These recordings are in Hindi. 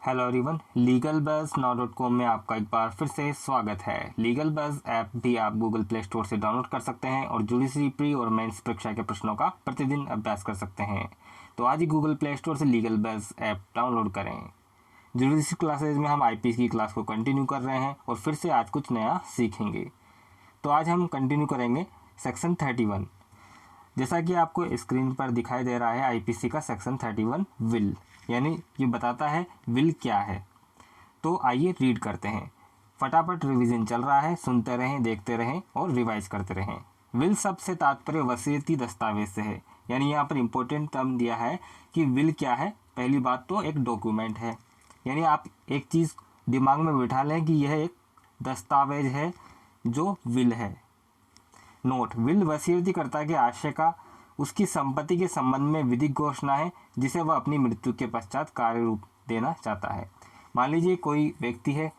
Hello everyone, legal buzz now.com में आपका एक बार फिर से स्वागत है। लीगल बज़ ऐप भी आप गूगल प्ले स्टोर से डाउनलोड कर सकते हैं और जुडिशरी प्री और मेंस परीक्षा के प्रश्नों का प्रतिदिन अभ्यास कर सकते हैं। तो आज ही गूगल प्ले स्टोर से लीगल बज़ ऐप डाउनलोड करें। जुडिशरी क्लासेज में हम आईपीसी की क्लास को कंटिन्यू कर रहे हैं और फिर से आज कुछ नया सीखेंगे। तो आज हम कंटिन्यू करेंगे सेक्शन 31। जैसा कि आपको स्क्रीन पर दिखाई दे रहा है, आईपीसी का सेक्शन 31 विल, यानी ये बताता है विल क्या है। तो आइए रीड करते हैं। फटाफट रिवीजन चल रहा है, सुनते रहें, देखते रहें और रिवाइज करते रहें। विल शब्द से तात्पर्य वसीयती दस्तावेज से है, यानी यहाँ पर इंपॉर्टेंट टर्म दिया है कि विल क्या है। पहली बात तो एक डॉक्यूमेंट है, यानी आप एक चीज़ दिमाग में बिठा लें कि यह एक दस्तावेज है जो विल है। नोट: विल वसीयतकर्ता के आशय का उसकी संपत्ति के संबंध में विधिक घोषणा है जिसे वह अपनी मृत्यु के पश्चात कार्य रूप देना चाहता है। मान लीजिए कोई व्यक्ति है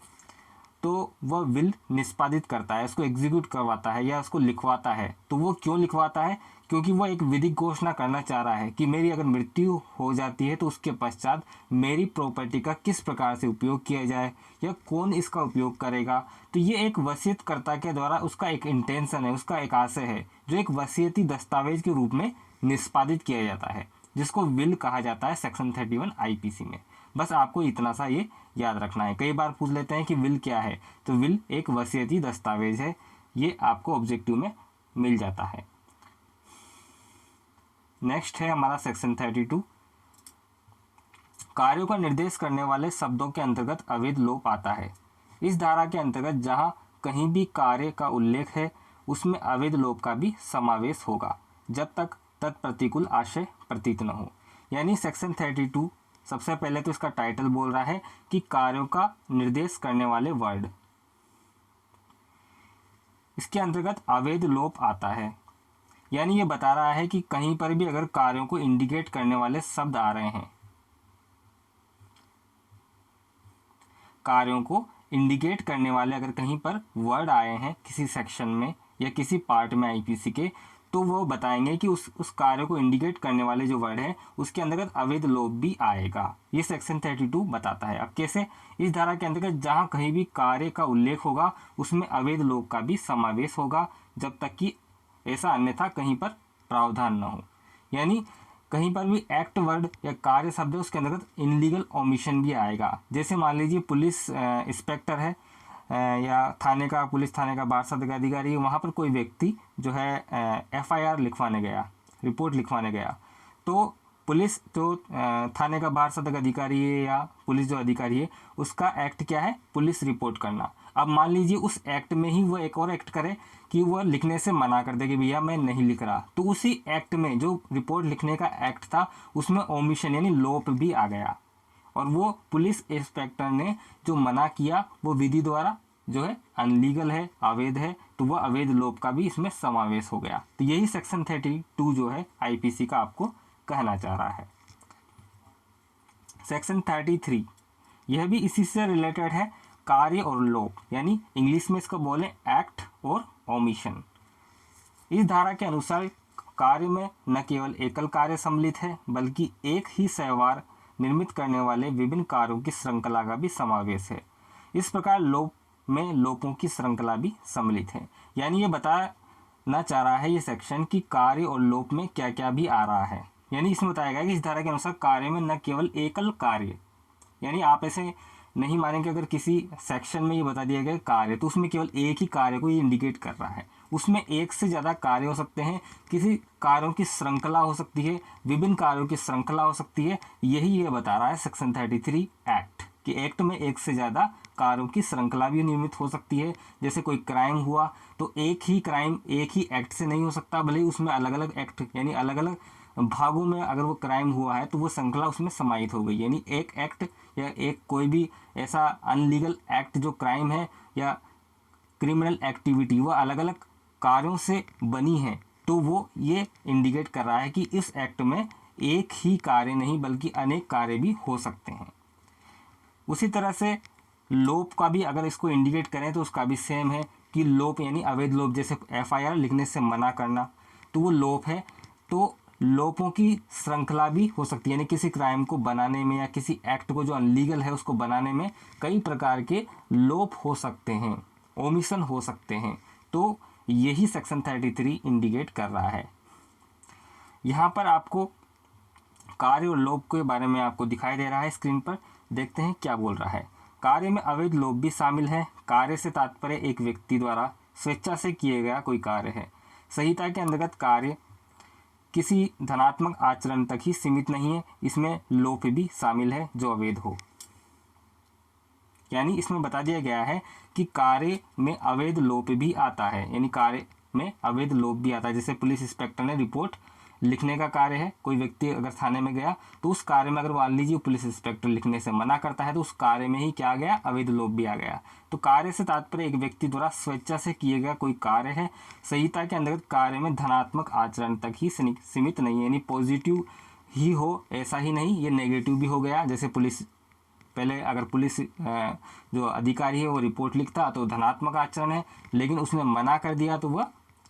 तो वह विल निष्पादित करता है, उसको एग्जीक्यूट करवाता है या उसको लिखवाता है। तो वो क्यों लिखवाता है? क्योंकि वह एक विधिक घोषणा करना चाह रहा है कि मेरी अगर मृत्यु हो जाती है तो उसके पश्चात मेरी प्रॉपर्टी का किस प्रकार से उपयोग किया जाए या कौन इसका उपयोग करेगा। तो ये एक वसीयतकर्ता के द्वारा उसका एक इंटेंशन है, उसका एक आशय है, जो एक वसीयती दस्तावेज के रूप में निष्पादित किया जाता है, जिसको विल कहा जाता है सेक्शन 31 आईपीसी में। बस आपको इतना सा ये याद रखना है। कई बार पूछ लेते हैं कि विल क्या है, तो विल एक वसीयती दस्तावेज है। ये आपको ऑब्जेक्टिव में मिल जाता है। नेक्स्ट है हमारा सेक्शन 32। कार्यों का निर्देश करने वाले शब्दों के अंतर्गत अवैध लोप आता है। इस धारा के अंतर्गत जहां कहीं भी कार्य का उल्लेख है उसमें अवैध लोप का भी समावेश होगा, जब तक तत्प्रतिकूल आशय प्रतीत न हो। यानी सेक्शन 32 सबसे पहले तो इसका टाइटल बोल रहा है कि कार्यों का निर्देश करने वाले वर्ड, इसके अंतर्गत अवैध लोप आता है। यानी ये बता रहा है कि कहीं पर भी अगर कार्यों को इंडिकेट करने वाले शब्द आ रहे हैं, कार्यों को इंडिकेट करने वाले अगर कहीं पर वर्ड आए हैं किसी सेक्शन में या किसी पार्ट में आईपीसी के, तो वो बताएंगे कि उस कार्य को इंडिकेट करने वाले जो वर्ड है उसके अंतर्गत अवैध लोप भी आएगा। ये सेक्शन 32 बताता है। अब कैसे? इस धारा के अंतर्गत जहां कहीं भी कार्य का उल्लेख होगा उसमें अवैध लोप का भी समावेश होगा, जब तक कि ऐसा अन्यथा कहीं पर प्रावधान न हो। यानी कहीं पर भी एक्ट वर्ड या कार्य शब्द है उसके अंतर्गत इनलीगल ओमिशन भी आएगा। जैसे मान लीजिए पुलिस इंस्पेक्टर है या पुलिस थाने का बार्षद का अधिकारी है, वहाँ पर कोई व्यक्ति जो है एफआईआर लिखवाने गया, रिपोर्ट लिखवाने गया, तो पुलिस तो थाने का बार्षद अधिकारी है या पुलिस जो अधिकारी है उसका एक्ट क्या है? पुलिस रिपोर्ट करना। अब मान लीजिए उस एक्ट में ही वो एक और एक्ट करे कि वह लिखने से मना कर दे कि भैया मैं नहीं लिख रहा, तो उसी एक्ट में जो रिपोर्ट लिखने का एक्ट था उसमें ओमिशन यानी लोप भी आ गया, और वो पुलिस इंस्पेक्टर ने जो मना किया वो विधि द्वारा जो है अनलीगल है, अवैध है, तो वह अवैध लोप का भी इसमें समावेश हो गया। तो यही सेक्शन 32 जो है आईपीसी का आपको कहना चाह रहा है। सेक्शन 33 यह भी इसी से रिलेटेड है, कार्य और लोप, यानी इंग्लिश में इसको बोले एक्ट और ओमिशन। इस धारा के अनुसार कार्य में न केवल एकल कार्य सम्मिलित है बल्कि एक ही सहवार निर्मित करने वाले विभिन्न कार्यों की श्रृंखला का भी समावेश है। इस प्रकार लोप में लोपों की श्रृंखला भी सम्मिलित है। यानी ये बताना चाह रहा है ये सेक्शन कि कार्य और लोप में क्या क्या भी आ रहा है। यानी इसमें बताया गया कि इस धारा के अनुसार कार्य में न केवल एकल कार्य, यानी आप ऐसे नहीं मानेंगे अगर किसी सेक्शन में ये बता दिया गया कार्य तो उसमें केवल एक ही कार्य को ये इंडिकेट कर रहा है। उसमें एक से ज़्यादा कार्य हो सकते हैं, किसी कार्यों की श्रृंखला हो सकती है, विभिन्न कार्यों की श्रृंखला हो सकती है। यही ये बता रहा है सेक्शन 33 एक्ट कि एक्ट में एक से ज़्यादा कार्यों की श्रृंखला भी निर्मित हो सकती है। जैसे कोई क्राइम हुआ तो एक ही क्राइम एक ही एक्ट से नहीं हो सकता, भले ही उसमें अलग अलग एक्ट यानी अलग अलग भागों में अगर वो क्राइम हुआ है तो वो श्रृंखला उसमें समाहित हो गई। यानी एक एक्ट या एक कोई भी ऐसा अनलीगल एक्ट जो क्राइम है या क्रिमिनल एक्टिविटी वो अलग अलग कार्यों से बनी है, तो वो ये इंडिकेट कर रहा है कि इस एक्ट में एक ही कार्य नहीं बल्कि अनेक कार्य भी हो सकते हैं। उसी तरह से लोप का भी अगर इसको इंडिकेट करें तो उसका भी सेम है कि लोप यानी अवैध लोप, जैसे एफआईआर लिखने से मना करना, तो वो लोप है। तो लोपों की श्रृंखला भी हो सकती है, यानी किसी क्राइम को बनाने में या किसी एक्ट को जो अनलीगल है उसको बनाने में कई प्रकार के लोप हो सकते हैं, ओमिशन हो सकते हैं। तो यही सेक्शन 33 इंडिकेट कर रहा है। यहाँ पर आपको कार्य और लोप के बारे में आपको दिखाई दे रहा है स्क्रीन पर, देखते हैं क्या बोल रहा है। कार्य में अवैध लोप भी शामिल है। कार्य से तात्पर्य एक व्यक्ति द्वारा स्वेच्छा से किए गया कोई कार्य है। संहिता के अंतर्गत कार्य किसी धनात्मक आचरण तक ही सीमित नहीं है, इसमें लोप भी शामिल है जो अवैध हो। यानी इसमें बता दिया गया है कि कार्य में अवैध लोप भी आता है, यानी कार्य में अवैध लोप भी आता है। जैसे पुलिस इंस्पेक्टर ने रिपोर्ट लिखने का कार्य है, कोई व्यक्ति अगर थाने में गया तो उस कार्य में अगर मान लीजिए पुलिस इंस्पेक्टर लिखने से मना करता है तो उस कार्य में ही क्या आ गया, अवैध लोप भी आ गया। तो कार्य से तात्पर्य एक व्यक्ति द्वारा स्वेच्छा से किए गया कोई कार्य है। संहिता के अंतर्गत कार्य में धनात्मक आचरण तक ही सीमित नहीं है, यानी पॉजिटिव ही हो ऐसा ही नहीं, ये नेगेटिव भी हो गया। जैसे पुलिस पहले अगर पुलिस जो अधिकारी है वो रिपोर्ट लिखता तो धनात्मक आचरण है, लेकिन उसने मना कर दिया तो वह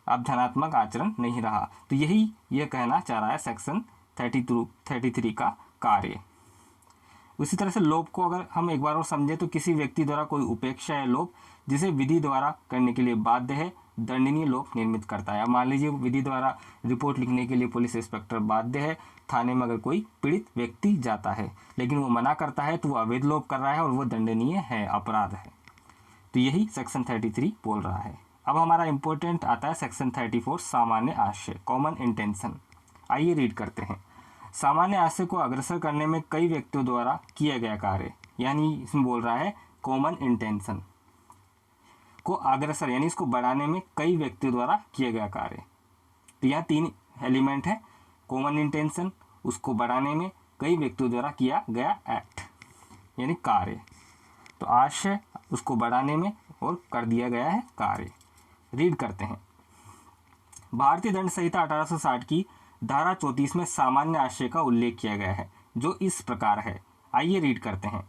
अब धनात्मक आचरण नहीं रहा। तो यही ये कहना चाह रहा है सेक्शन 33 का कार्य। उसी तरह से लोप को अगर हम एक बार और समझे तो किसी व्यक्ति द्वारा कोई उपेक्षा या लोप जिसे विधि द्वारा करने के लिए बाध्य है, दंडनीय लोप निर्मित करता है। अब मान लीजिए विधि द्वारा रिपोर्ट लिखने के लिए पुलिस इंस्पेक्टर बाध्य है, थाने में अगर कोई पीड़ित व्यक्ति जाता है लेकिन वो मना करता है तो वो अवैध लोप कर रहा है और वो दंडनीय है, अपराध है। तो यही सेक्शन 33 बोल रहा है। अब हमारा इंपॉर्टेंट आता है सेक्शन 34 सामान्य आशय, कॉमन इंटेंशन। आइए रीड करते हैं। सामान्य आशय को अग्रसर करने में कई व्यक्तियों द्वारा किया गया कार्य, यानी इसमें बोल रहा है कॉमन इंटेंशन को अग्रसर यानी इसको बढ़ाने में कई व्यक्तियों द्वारा किया गया कार्य। तो यहाँ 3 एलिमेंट है, कॉमन इंटेंशन, उसको बढ़ाने में कई व्यक्तियों द्वारा किया गया एक्ट यानी कार्य, तो आशय उसको बढ़ाने में और कर दिया गया है कार्य। रीड करते हैं। भारतीय दंड संहिता 1860 की धारा 34 में सामान्य आशय का उल्लेख किया गया है जो इस प्रकार है। आइए रीड करते हैं।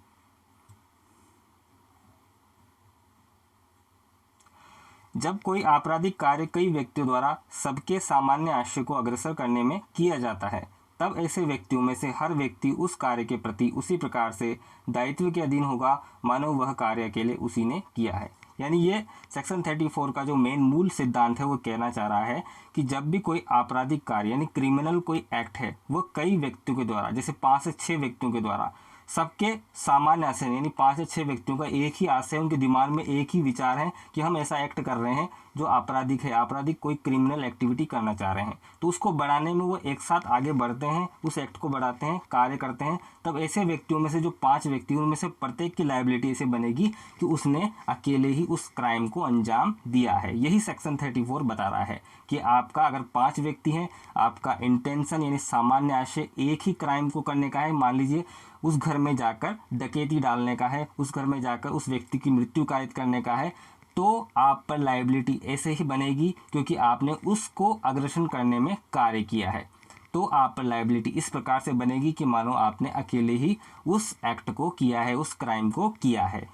जब कोई आपराधिक कार्य कई व्यक्तियों द्वारा सबके सामान्य आशय को अग्रसर करने में किया जाता है तब ऐसे व्यक्तियों में से हर व्यक्ति उस कार्य के प्रति उसी प्रकार से दायित्व के अधीन होगा मानो वह कार्य अकेले उसी ने किया है। यानी ये सेक्शन 34 का जो मेन मूल सिद्धांत है वो कहना चाह रहा है कि जब भी कोई आपराधिक कार्य यानी क्रिमिनल कोई एक्ट है वो कई व्यक्तियों के द्वारा, जैसे 5 से 6 व्यक्तियों के द्वारा, सबके सामान्य आशय यानी 5 से 6 व्यक्तियों का एक ही आशय, उनके दिमाग में एक ही विचार है कि हम ऐसा एक्ट कर रहे हैं जो आपराधिक है, आपराधिक कोई क्रिमिनल एक्टिविटी करना चाह रहे हैं, तो उसको बढ़ाने में वो एक साथ आगे बढ़ते हैं, उस एक्ट को बढ़ाते हैं, कार्य करते हैं। तब ऐसे व्यक्तियों में से जो 5 व्यक्ति उनमें से प्रत्येक की लायबिलिटी ऐसे बनेगी कि उसने अकेले ही उस क्राइम को अंजाम दिया है। यही सेक्शन 34 बता रहा है कि आपका अगर 5 व्यक्ति हैं, आपका इंटेंशन यानी सामान्य आशय एक ही क्राइम को करने का है, मान लीजिए उस घर में जाकर डकैती डालने का है, उस घर में जाकर उस व्यक्ति की मृत्यु कारित करने का है, तो आप पर लायबिलिटी ऐसे ही बनेगी क्योंकि आपने उसको अग्रसन करने में कार्य किया है। तो आप पर लायबिलिटी इस प्रकार से बनेगी कि मानो आपने अकेले ही उस एक्ट को किया है, उस क्राइम को किया है।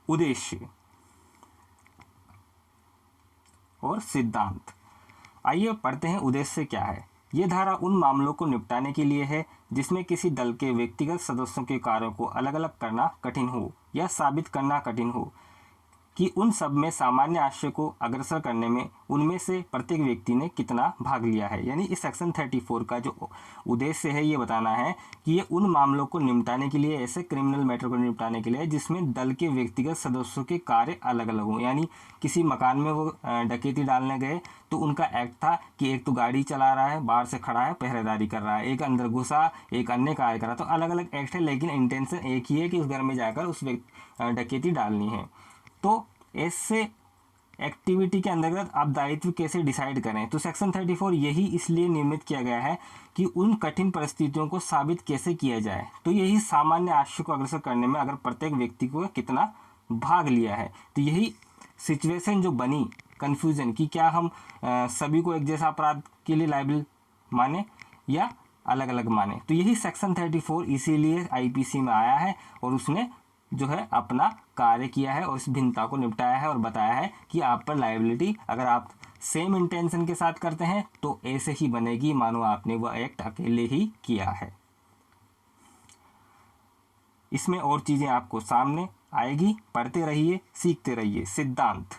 उद्देश्य और सिद्धांत। आइए पढ़ते हैं उद्देश्य क्या है। ये धारा उन मामलों को निपटाने के लिए है जिसमें किसी दल के व्यक्तिगत सदस्यों के कार्यों को अलग अलग करना कठिन हो या साबित करना कठिन हो कि उन सब में सामान्य आशय को अग्रसर करने में उनमें से प्रत्येक व्यक्ति ने कितना भाग लिया है। यानी इस सेक्शन 34 का जो उद्देश्य है ये बताना है कि ये उन मामलों को निपटाने के लिए, ऐसे क्रिमिनल मैटर को निपटाने के लिए जिसमें दल के व्यक्तिगत सदस्यों के कार्य अलग अलग हों। यानी किसी मकान में वो डकैती डालने गए तो उनका एक्ट था कि एक तो गाड़ी चला रहा है, बाहर से खड़ा है, पहरेदारी कर रहा है, एक अंदर घुसा, एक अन्य कार्य कर रहा है। तो अलग अलग एक्ट है लेकिन इंटेंशन एक ही है कि उस घर में जाकर उस डकैती डालनी है। तो ऐसे एक्टिविटी के अंतर्गत आप दायित्व कैसे डिसाइड करें, तो सेक्शन 34 यही इसलिए निर्मित किया गया है कि उन कठिन परिस्थितियों को साबित कैसे किया जाए। तो यही सामान्य आशय को अग्रसर करने में अगर प्रत्येक व्यक्ति को कितना भाग लिया है, तो यही सिचुएशन जो बनी कन्फ्यूजन कि क्या हम सभी को एक जैसा अपराध के लिए लायबल माने या अलग अलग माने। तो यही सेक्शन 34 इसीलिए आईपीसी में आया है और उसने जो है अपना कार्य किया है और इस भिन्नता को निपटाया है और बताया है कि आप पर लायबिलिटी अगर आप सेम इंटेंशन के साथ करते हैं तो ऐसे ही बनेगी मानो आपने वह एक्ट अकेले ही किया है। इसमें और चीजें आपको सामने आएगी, पढ़ते रहिए, सीखते रहिए। सिद्धांत,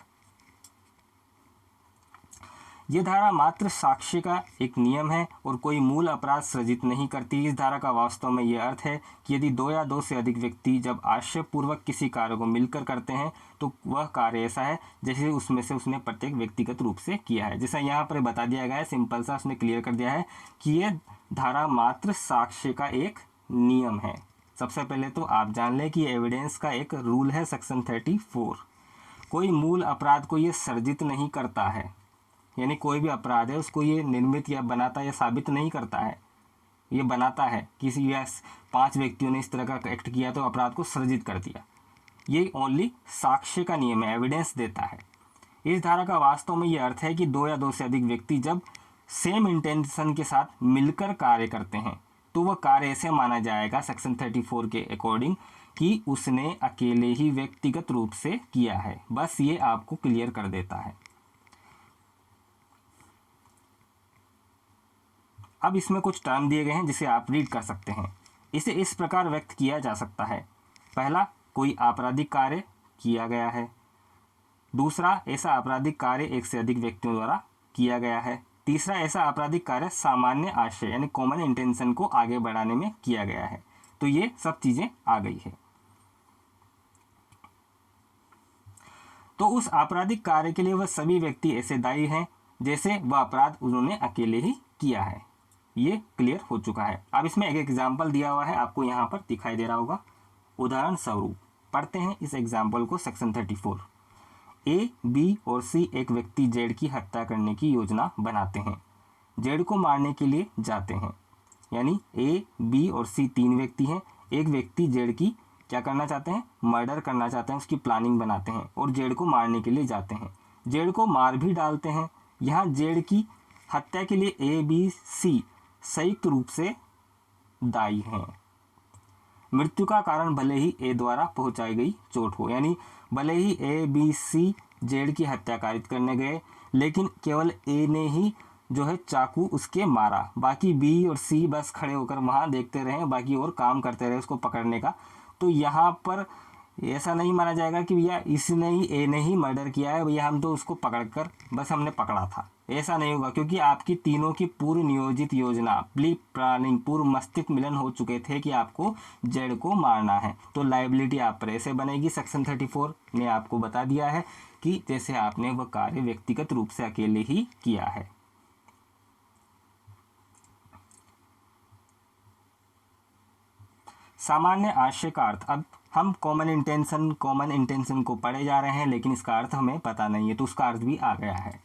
ये धारा मात्र साक्ष्य का एक नियम है और कोई मूल अपराध सृजित नहीं करती। इस धारा का वास्तव में यह अर्थ है कि यदि दो या दो से अधिक व्यक्ति जब आशयपूर्वक किसी कार्य को मिलकर करते हैं तो वह कार्य ऐसा है जैसे उसमें से उसने प्रत्येक व्यक्तिगत रूप से किया है। जैसा यहाँ पर बता दिया गया है, सिंपल सा उसने क्लियर कर दिया है कि यह धारा मात्र साक्ष्य का एक नियम है। सबसे पहले तो आप जान लें कि एविडेंस का एक रूल है सेक्शन 34। कोई मूल अपराध को ये सर्जित नहीं करता है, यानी कोई भी अपराध है उसको ये निर्मित या बनाता या साबित नहीं करता है, ये बनाता है। किसी या 5 व्यक्तियों ने इस तरह का एक्ट किया तो अपराध को सृजित कर दिया। ये ओनली साक्ष्य का नियम है, एविडेंस देता है। इस धारा का वास्तव में ये अर्थ है कि दो या दो से अधिक व्यक्ति जब सेम इंटेंशन के साथ मिलकर कार्य करते हैं तो वह कार्य ऐसे माना जाएगा सेक्शन 34 के अकॉर्डिंग कि उसने अकेले ही व्यक्तिगत रूप से किया है। बस ये आपको क्लियर कर देता है। अब इसमें कुछ टर्म दिए गए हैं जिसे आप रीड कर सकते हैं। इसे इस प्रकार व्यक्त किया जा सकता है। पहला, कोई आपराधिक कार्य किया गया है। दूसरा, ऐसा आपराधिक कार्य एक से अधिक व्यक्तियों द्वारा किया गया है। तीसरा, ऐसा आपराधिक कार्य सामान्य आशय यानी कॉमन इंटेंशन को आगे बढ़ाने में किया गया है। तो ये सब चीजें आ गई है। तो उस आपराधिक कार्य के लिए वह सभी व्यक्ति ऐसे दायी हैं जैसे वह अपराध उन्होंने अकेले ही किया है। ये क्लियर हो चुका है। अब इसमें एक एग्जाम्पल दिया हुआ है, आपको यहाँ पर दिखाई दे रहा होगा। उदाहरण स्वरूप पढ़ते हैं इस एग्जाम्पल को। सेक्शन 34। ए, बी और सी एक व्यक्ति जेड की हत्या करने की योजना बनाते हैं। जेड को मारने के लिए जाते हैं, यानी ए, बी और सी 3 व्यक्ति हैं। एक व्यक्ति जेड की क्या करना चाहते हैं, मर्डर करना चाहते हैं, उसकी प्लानिंग बनाते हैं और जेड को मारने के लिए जाते हैं। जेड को मार भी डालते हैं। यहाँ जेड की हत्या के लिए ए, बी, सी संयुक्त रूप से दायी हैं। मृत्यु का कारण भले ही ए द्वारा पहुंचाई गई चोट हो, यानी भले ही ए, बी, सी जेड की हत्या कारित करने गए लेकिन केवल ए ने ही जो है चाकू उसके मारा, बाकी बी और सी बस खड़े होकर वहां देखते रहे, बाकी और काम करते रहे उसको पकड़ने का। तो यहाँ पर ऐसा नहीं माना जाएगा कि भैया इसने ही, ए ने ही मर्डर किया है, भैया हम तो उसको पकड़कर बस हमने पकड़ा था। ऐसा नहीं होगा, क्योंकि आपकी तीनों की पूर्व नियोजित योजना, प्री प्लानिंग, पूर्व मस्तिष्क मिलन हो चुके थे कि आपको जेड को मारना है। तो लायबिलिटी आप पर ऐसे बनेगी। सेक्शन 34 ने आपको बता दिया है कि जैसे आपने वह कार्य व्यक्तिगत रूप से अकेले ही किया है। सामान्य आशय का अर्थ, अब हम कॉमन इंटेंशन को पढ़े जा रहे हैं लेकिन इसका अर्थ हमें पता नहीं है, तो उसका अर्थ भी आ गया है।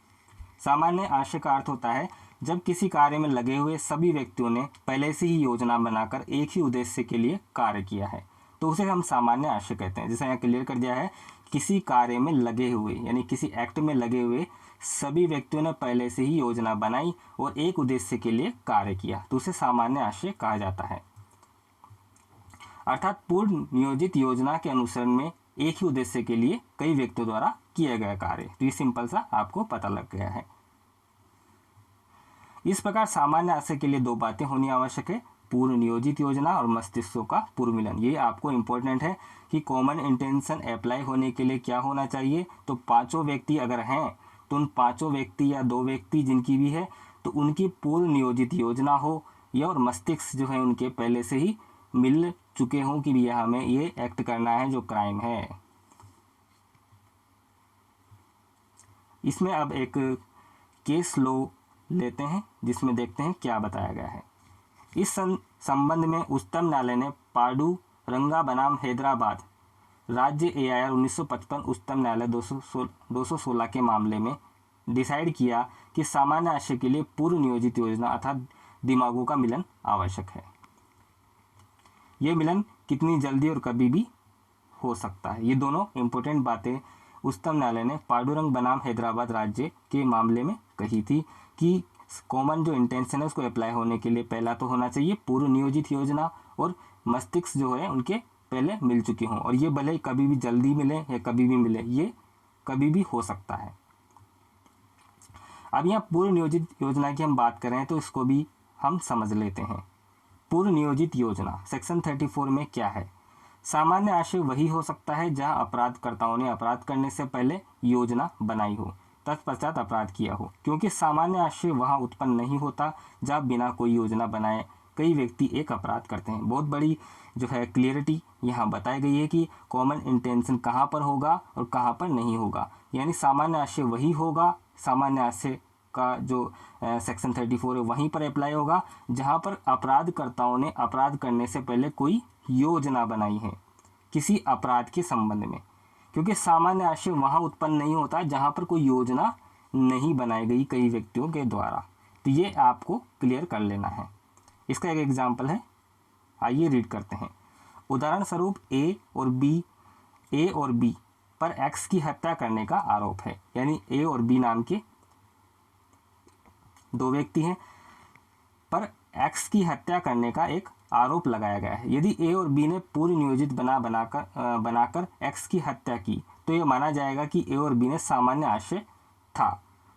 सामान्य आशय का अर्थ होता है जब किसी कार्य में लगे हुए सभी व्यक्तियों ने पहले से ही योजना बनाकर एक ही उद्देश्य के लिए कार्य किया है, तो उसे हम सामान्य आशय कहते हैं। जैसा यहाँ क्लियर कर दिया है, किसी कार्य में लगे हुए यानी किसी एक्ट में लगे हुए सभी व्यक्तियों ने पहले से ही योजना बनाई और एक उद्देश्य के लिए कार्य किया, तो उसे सामान्य आशय कहा जाता है। अर्थात पूर्व नियोजित योजना के अनुसरण में एक ही उद्देश्य के लिए कई व्यक्तियों द्वारा किया गया कार्य। तो ये सिंपल सा आपको पता लग गया है। इस प्रकार सामान्य आशय के लिए 2 बातें होनी आवश्यक है, पूर्व नियोजित योजना और मस्तिष्कों का पूर्व मिलन। ये आपको इंपॉर्टेंट है कि कॉमन इंटेंशन अप्लाई होने के लिए क्या होना चाहिए। तो 5 व्यक्ति अगर हैं तो उन 5 व्यक्ति या 2 व्यक्ति जिनकी भी है तो उनकी पूर्व नियोजित योजना हो या और मस्तिष्क जो है उनके पहले से ही मिल चुके हों कि भैया हमें ये एक्ट करना है जो क्राइम है। इसमें अब एक केस लॉ लेते हैं जिसमें देखते हैं क्या बताया गया है। इस संबंध में उच्चतम न्यायालय ने पांडुरंगा बनाम हैदराबाद राज्य AIR 1955 उच्चतम न्यायालय 216 के मामले में डिसाइड किया कि सामान्य आशय के लिए पूर्व नियोजित योजना अर्थात दिमागों का मिलन आवश्यक है। ये मिलन कितनी जल्दी और कभी भी हो सकता है। ये दोनों इंपॉर्टेंट बातें उच्चतम न्यायालय ने पांडुरंग बनाम हैदराबाद राज्य के मामले में कही थी कि कॉमन जो इंटेंशन है उसको अप्लाई होने के लिए पहला तो होना चाहिए पूर्व नियोजित योजना और मस्तिष्क जो है उनके पहले मिल चुके हों, और ये भले कभी भी जल्दी मिले या कभी भी मिले, ये कभी भी हो सकता है। अब यहाँ पूर्व नियोजित योजना की हम बात करें तो इसको भी हम समझ लेते हैं। पूर्व नियोजित योजना सेक्शन 34 में क्या है? सामान्य आशय वही हो सकता है जहां अपराधकर्ताओं ने अपराध करने से पहले योजना बनाई हो, तत्पश्चात अपराध किया हो, क्योंकि सामान्य आशय वहां उत्पन्न नहीं होता जहां बिना कोई योजना बनाए कई व्यक्ति एक अपराध करते हैं। बहुत बड़ी जो है क्लियरिटी यहाँ बताई गई है कि कॉमन इंटेंशन कहाँ पर होगा और कहाँ पर नहीं होगा। यानी सामान्य आशय वही होगा, सामान्य आशय का जो सेक्शन 34 है वहीं पर अप्लाई होगा जहाँ पर अपराधकर्ताओं ने अपराध करने से पहले कोई योजना बनाई है किसी अपराध के संबंध में, क्योंकि सामान्य आशय वहाँ उत्पन्न नहीं होता जहाँ पर कोई योजना नहीं बनाई गई कई व्यक्तियों के द्वारा। तो ये आपको क्लियर कर लेना है। इसका एक एग्जाम्पल है, आइए रीड करते हैं। उदाहरण स्वरूप ए और बी पर एक्स की हत्या करने का आरोप है। यानी ए और बी नाम के दो व्यक्ति हैं, पर एक्स की हत्या करने का एक आरोप लगाया गया है। यदि ए और बी ने पूर्व नियोजित बनाकर एक्स की हत्या की तो यह माना जाएगा कि ए और बी ने सामान्य आशय था।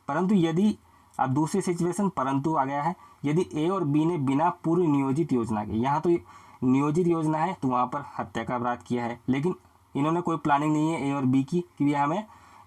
परंतु यदि, अब दूसरी सिचुएशन परंतु आ गया है, यदि ए और बी ने बिना पूर्व नियोजित योजना के, यहाँ तो नियोजित योजना है तो वहाँ पर हत्या का अपराध किया है, लेकिन इन्होंने कोई प्लानिंग नहीं है ए और बी की कि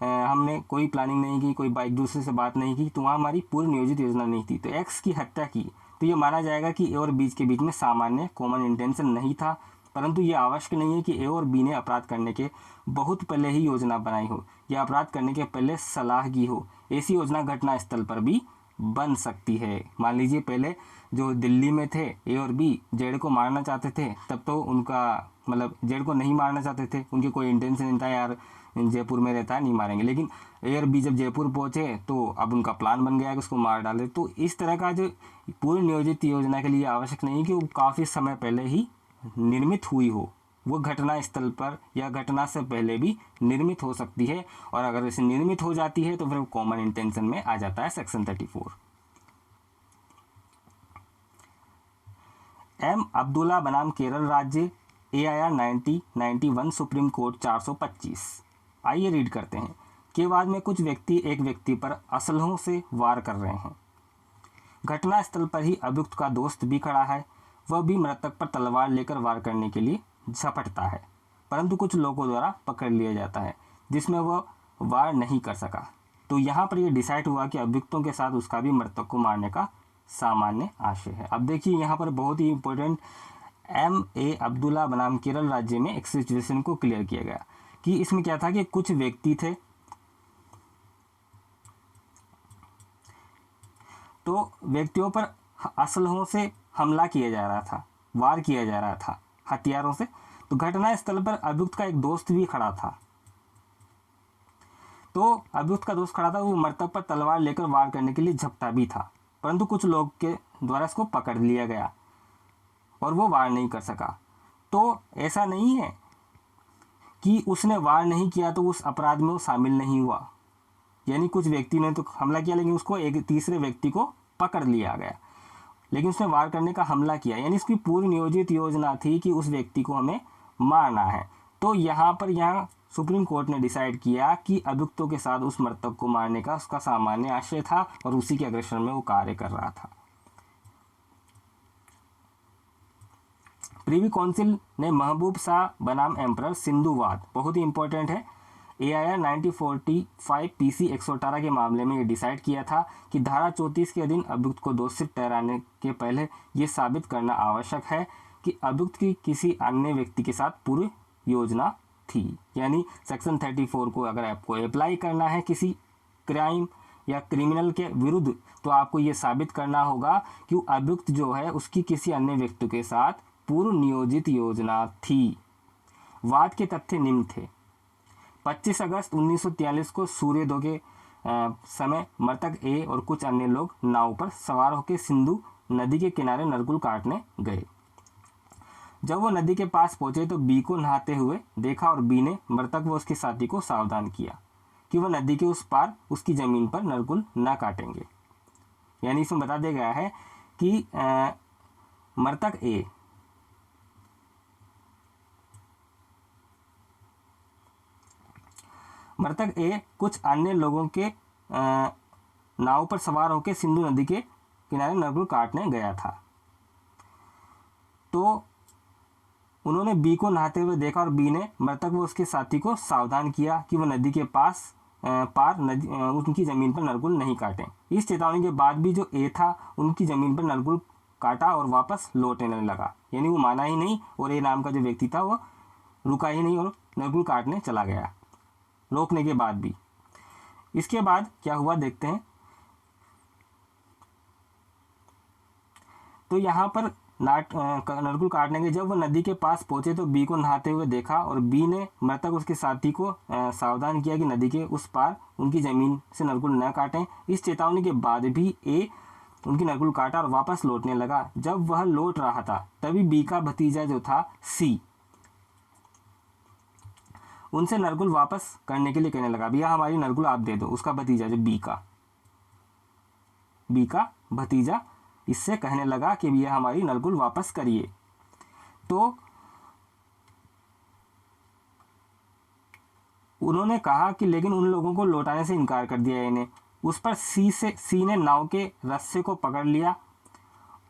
हमने कोई प्लानिंग नहीं की, कोई एक दूसरे से बात नहीं की, तो वहाँ हमारी पूर्व नियोजित योजना नहीं थी, तो एक्स की हत्या की तो ये माना जाएगा कि ए और बी के बीच में सामान्य कॉमन इंटेंशन नहीं था। परंतु ये आवश्यक नहीं है कि ए और बी ने अपराध करने के बहुत पहले ही योजना बनाई हो या अपराध करने के पहले सलाह की हो। ऐसी योजना घटना स्थल पर भी बन सकती है। मान लीजिए पहले जो दिल्ली में थे ए और बी जेड को मारना चाहते थे, तब तो उनका मतलब जेड को नहीं मारना चाहते थे, उनके कोई इंटेंशन नहीं था यार जयपुर में रहता है नहीं मारेंगे, लेकिन ए और बी जब जयपुर पहुंचे तो अब उनका प्लान बन गया कि उसको मार डाले। तो इस तरह का जो पूर्व नियोजित योजना के लिए आवश्यक नहीं कि वो काफ़ी समय पहले ही निर्मित हुई हो, वो घटना स्थल पर या घटना से पहले भी निर्मित हो सकती है, और अगर इसे निर्मित हो जाती है तो फिर वो कॉमन इंटेंशन में आ जाता है सेक्शन 34। एम अब्दुल्ला बनाम केरल राज्य AIR 1991 सुप्रीम कोर्ट 425। आइए रीड करते हैं कि बाद में कुछ व्यक्ति एक व्यक्ति पर असलहों से वार कर रहे हैं। घटना स्थल पर ही अभियुक्त का दोस्त भी खड़ा है, वह भी मृतक पर तलवार लेकर वार करने के लिए झपटता है, परंतु कुछ लोगों द्वारा पकड़ लिया जाता है जिसमें वह वार नहीं कर सका। तो यहाँ पर यह डिसाइड हुआ कि अभियुक्तों के साथ उसका भी मृतक को मारने का सामान्य आशय है। अब देखिए यहाँ पर बहुत ही इंपॉर्टेंट MA अब्दुल्ला बनाम केरल राज्य में एक सिचुएशन को क्लियर किया गया कि इसमें क्या था कि कुछ व्यक्ति थे, तो व्यक्तियों पर असलहों से हमला किया जा रहा था, वार किया जा रहा था हथियारों से। तो घटना स्थल पर अभियुक्त का एक दोस्त भी खड़ा था, तो अभियुक्त का दोस्त खड़ा था, वो मृतक पर तलवार लेकर वार करने के लिए झपटा भी था, परंतु कुछ लोग के द्वारा इसको पकड़ लिया गया और वो वार नहीं कर सका। तो ऐसा नहीं है कि उसने वार नहीं किया तो उस अपराध में वो शामिल नहीं हुआ, यानी कुछ व्यक्ति ने तो हमला किया लेकिन उसको एक तीसरे व्यक्ति को पकड़ लिया गया, लेकिन उसने वार करने का हमला किया, यानी इसकी पूर्व नियोजित योजना थी कि उस व्यक्ति को हमें मारना है। तो यहाँ सुप्रीम कोर्ट ने डिसाइड किया कि अभियुक्तों के साथ उस मृतक को मारने का उसका सामान्य आशय था और उसी के अग्रेसर में वो कार्य कर रहा था। प्रीवी काउंसिल ने महबूब शाह बनाम एम्परर सिंधुवाद, बहुत ही इंपॉर्टेंट है, AIR 1945 PC 118 के मामले में ये डिसाइड किया था कि धारा 34 के अधीन अभियुक्त को दोषी ठहराने के पहले ये साबित करना आवश्यक है कि अभियुक्त की किसी अन्य व्यक्ति के साथ पूर्व योजना थी। यानी सेक्शन 34 को अगर आपको अप्लाई करना है किसी क्राइम या क्रिमिनल के विरुद्ध, तो आपको ये साबित करना होगा कि अभियुक्त जो है उसकी किसी अन्य व्यक्ति के साथ पूर्व नियोजित योजना थी। वाद के तथ्य निम्न थे। 25 अगस्त 1943 को सूर्योदय के समय मृतक ए और कुछ अन्य लोग नाव पर सवार होकर सिंधु नदी के किनारे नरकुल काटने गए। जब वो नदी के पास पहुंचे तो बी को नहाते हुए देखा और बी ने मृतक व उसके साथी को सावधान किया कि वह नदी के उस पार उसकी जमीन पर नरकुल न काटेंगे। यानी इसमें बता दिया गया है कि मृतक ए कुछ अन्य लोगों के नाव पर सवार होकर सिंधु नदी के किनारे नरकुल काटने गया था। तो उन्होंने बी को नहाते हुए देखा और बी ने मृतक व उसके साथी को सावधान किया कि वह नदी के पार नदी उनकी ज़मीन पर नरकुल नहीं काटें। इस चेतावनी के बाद भी जो ए था उनकी ज़मीन पर नरकुल काटा और वापस लौटने लगा, यानी वो माना ही नहीं और ए नाम का जो व्यक्ति था वो रुका ही नहीं और नरकुल काटने चला गया रोकने के बाद भी। इसके बाद क्या हुआ देखते हैं। तो यहाँ पर नरकुल काटने के जब वह नदी के पास पहुंचे तो बी को नहाते हुए देखा और बी ने मृतक उसके साथी को सावधान किया कि नदी के उस पार उनकी ज़मीन से नरकुल न काटें। इस चेतावनी के बाद भी ए उनकी नरकुल काटा और वापस लौटने लगा। जब वह लौट रहा था तभी बी का भतीजा जो था सी उनसे नरकुल वापस करने के लिए कहने लगा, भैया हमारी नरकुल आप दे दो। उसका भतीजा जो बी का भतीजा इससे कहने लगा कि भैया हमारी नरकुल वापस करिए। तो उन्होंने कहा कि लेकिन उन लोगों को लौटाने से इनकार कर दिया इन्हें। उस पर सी ने नाव के रस्से को पकड़ लिया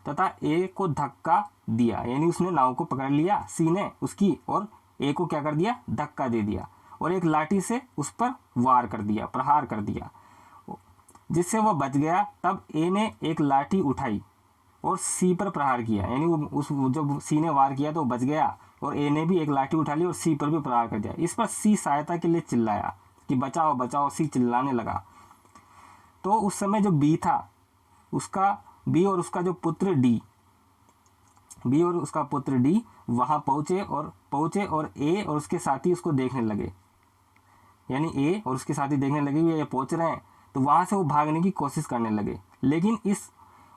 तथा ए को धक्का दिया, यानी उसने नाव को पकड़ लिया सी ने उसकी और ए को क्या कर दिया, धक्का दे दिया और एक लाठी से उस पर वार कर दिया, प्रहार कर दिया, जिससे वह बच गया। तब ए ने एक लाठी उठाई और सी पर प्रहार किया, यानी उस जब सी ने वार किया तो वो बच गया और ए ने भी एक लाठी उठा ली और सी पर भी प्रहार कर दिया। इस पर सी सहायता के लिए चिल्लाया कि बचाओ बचाओ, सी चिल्लाने लगा। तो उस समय जो बी था बी और उसका पुत्र डी वहां पहुंचे और ए और उसके साथी उसको देखने लगे, यानी ए और उसके साथी देखने लगे ये पहुंच रहे हैं। तो वहां से वो भागने की कोशिश करने लगे, लेकिन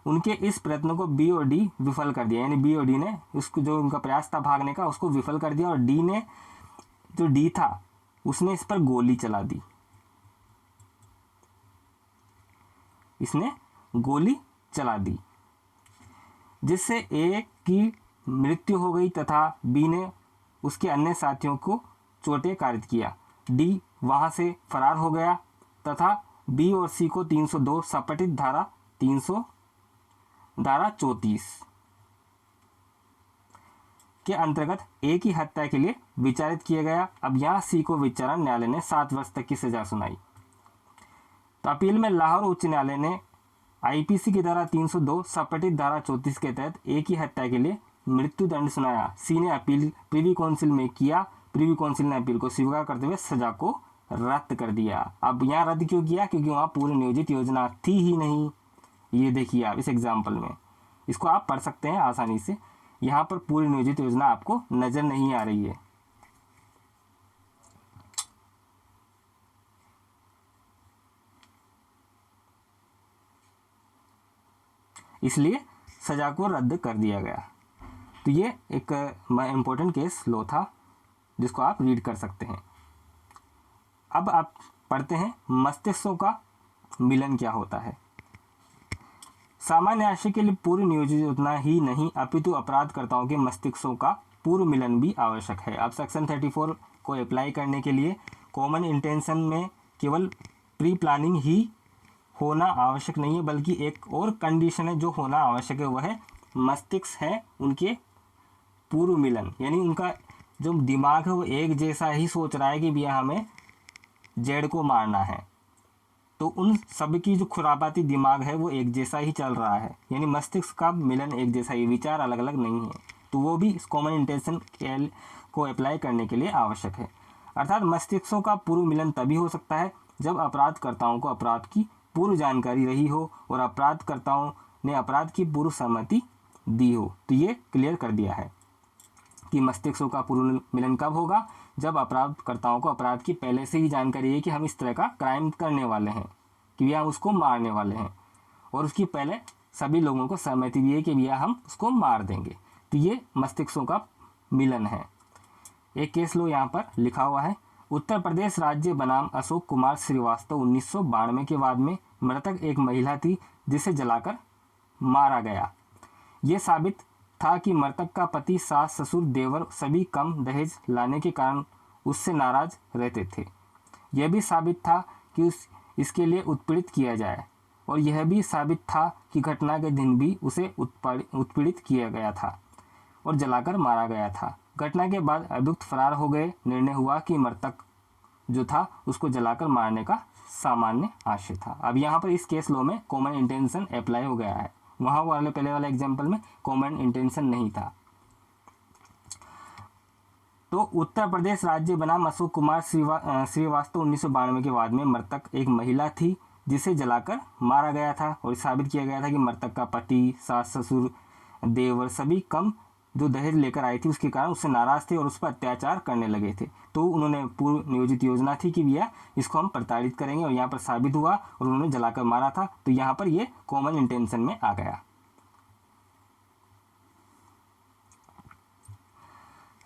उनके इस प्रयत्न को बी और डी विफल कर दिया, यानी बी और डी ने उसको जो उनका प्रयास था भागने का उसको विफल कर दिया और डी था उसने इस पर गोली चला दी। इसने गोली चला दी जिससे ए की मृत्यु हो गई तथा बी ने उसके अन्य साथियों को चोटें कारित किया। डी वहां से फरार हो गया तथा बी और सी को 302 सपटित धारा 34 के अंतर्गत ए की हत्या के लिए विचारित किया गया। अब यहाँ सी को विचारण न्यायालय ने 7 वर्ष तक की सजा सुनाई। तो अपील में लाहौर उच्च न्यायालय ने आईपीसी की धारा 302 सपटित धारा 34 के तहत ए की हत्या के लिए मृत्यु दंड सुनाया। सी ने अपील प्रीवी काउंसिल में किया। प्रीवी काउंसिल ने अपील को स्वीकार करते हुए सजा को रद्द कर दिया। अब यहाँ रद्द क्यों किया, क्योंकि वहाँ पूर्व नियोजित योजना थी ही नहीं। ये देखिए आप इस एग्जाम्पल में, इसको आप पढ़ सकते हैं आसानी से। यहाँ पर पूर्व नियोजित योजना आपको नजर नहीं आ रही है। इसलिए सजा को रद्द कर दिया गया। तो ये एक इम्पोर्टेंट केस लॉ था जिसको आप रीड कर सकते हैं। अब आप पढ़ते हैं मस्तिष्कों का मिलन क्या होता है। सामान्य आशय के लिए पूर्व नियोजित योजना ही नहीं अपितु अपराधकर्ताओं के मस्तिष्कों का पूर्व मिलन भी आवश्यक है। अब सेक्शन 34 को अप्लाई करने के लिए कॉमन इंटेंशन में केवल प्री प्लानिंग ही होना आवश्यक नहीं है, बल्कि एक और कंडीशन है जो होना आवश्यक है, वह है मस्तिष्क है उनके पूर्व मिलन, यानी उनका जो दिमाग है वो एक जैसा ही सोच रहा है कि भैया हमें जेड को मारना है। तो उन सब की जो खुरापाती दिमाग है वो एक जैसा ही चल रहा है, यानी मस्तिष्क का मिलन एक जैसा ही, विचार अलग अलग नहीं है। तो वो भी इस कॉमन इंटेंशन को अप्लाई करने के लिए आवश्यक है। अर्थात मस्तिष्कों का पूर्व मिलन तभी हो सकता है जब अपराधकर्ताओं को अपराध की पूर्व जानकारी रही हो और अपराधकर्ताओं ने अपराध की पूर्व सहमति दी हो। तो ये क्लियर कर दिया है कि मस्तिष्कों का पूर्व मिलन कब होगा, जब अपराधकर्ताओं को अपराध की पहले से ही जानकारी है कि हम इस तरह का क्राइम करने वाले हैं, कि भैया हम उसको मारने वाले हैं, और उसकी पहले सभी लोगों को सहमति दी है कि भैया हम उसको मार देंगे। तो ये मस्तिष्कों का मिलन है। एक केस लो यहाँ पर लिखा हुआ है। उत्तर प्रदेश राज्य बनाम अशोक कुमार श्रीवास्तव 1992 के बाद में मृतक एक महिला थी जिसे जलाकर मारा गया। ये साबित था कि मृतक का पति, सास, ससुर, देवर सभी कम दहेज लाने के कारण उससे नाराज रहते थे। यह भी साबित था कि इसके लिए उत्पीड़ित किया जाए। और यह भी साबित था कि घटना के दिन भी उसे उत्पीड़ित किया गया था और जलाकर मारा गया था। घटना के बाद अभियुक्त फरार हो गए। निर्णय हुआ कि मृतक जो था उसको जलाकर मारने का सामान्य आशय था। अब यहाँ पर इस केस लॉ में कॉमन इंटेंशन अप्लाई हो गया है, वहाँ वाले पहले वाले एग्जाम्पल में कॉमन इंटेंशन नहीं था। तो उत्तर प्रदेश राज्य बनाम अशोक कुमार श्रीवास्तव 1992 के बाद में मृतक एक महिला थी जिसे जलाकर मारा गया था और साबित किया गया था कि मृतक का पति, सास, ससुर, देवर सभी कम जो दहेज लेकर आई थी उसके कारण उससे नाराज थे और उस पर अत्याचार करने लगे थे। तो उन्होंने पूर्व नियोजित योजना थी कि भैया इसको हम प्रताड़ित करेंगे और यहाँ पर साबित हुआ और उन्होंने जलाकर मारा था। तो यहाँ पर ये कॉमन इंटेंशन में आ गया।